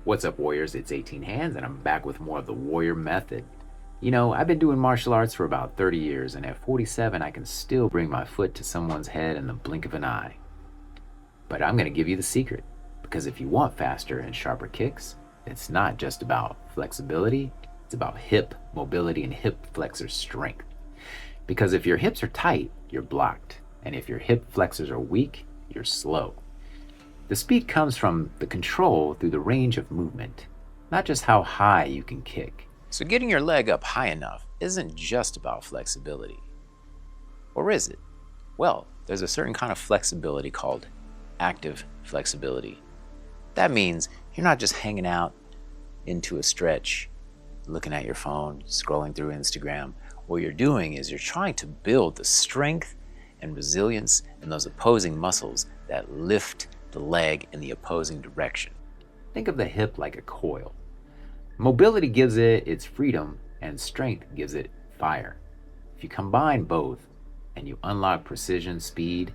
What's up, Warriors? It's 18 Hands, and I'm back with more of the Warrior Method. I've been doing martial arts for about 30 years, and at 47, I can still bring my foot to someone's head in the blink of an eye. But I'm going to give you the secret, because if you want faster and sharper kicks, it's not just about flexibility, it's about hip mobility and hip flexor strength. Because if your hips are tight, you're blocked, and if your hip flexors are weak, you're slow. The speed comes from the control through the range of movement, not just how high you can kick. So getting your leg up high enough isn't just about flexibility. Or is it? Well, there's a certain kind of flexibility called active flexibility. That means you're not just hanging out into a stretch, looking at your phone, scrolling through Instagram. What you're doing is you're trying to build the strength and resilience in those opposing muscles that lift the leg in the opposing direction. Think of the hip like a coil. Mobility gives it its freedom, and strength gives it fire. If you combine both and you unlock precision speed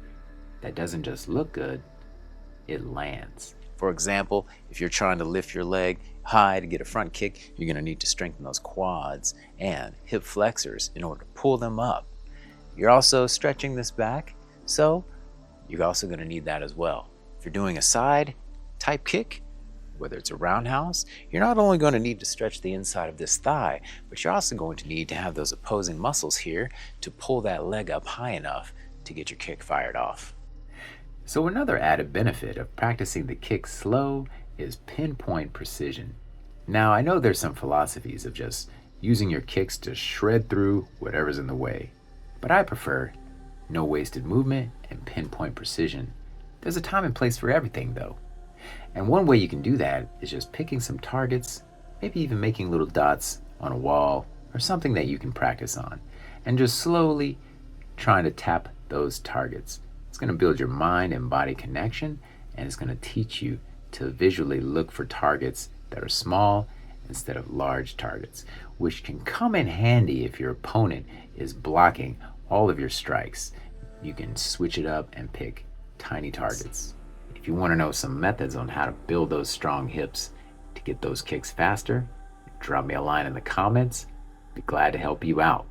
that doesn't just look good, it lands. For example, if you're trying to lift your leg high to get a front kick, you're going to need to strengthen those quads and hip flexors in order to pull them up. You're also stretching this back, so you're also going to need that as well. If you're doing a side type kick, whether it's a roundhouse, you're not only going to need to stretch the inside of this thigh, but you're also going to need to have those opposing muscles here to pull that leg up high enough to get your kick fired off. So another added benefit of practicing the kick slow is pinpoint precision. Now, I know there's some philosophies of just using your kicks to shred through whatever's in the way, but I prefer no wasted movement and pinpoint precision. There's a time and place for everything, though. And one way you can do that is just picking some targets, maybe even making little dots on a wall or something that you can practice on, and just slowly trying to tap those targets. It's going to build your mind and body connection, and it's going to teach you to visually look for targets that are small instead of large targets, which can come in handy if your opponent is blocking all of your strikes. You can switch it up and pick tiny targets. If you want to know some methods on how to build those strong hips to get those kicks faster, drop me a line in the comments. Be glad to help you out.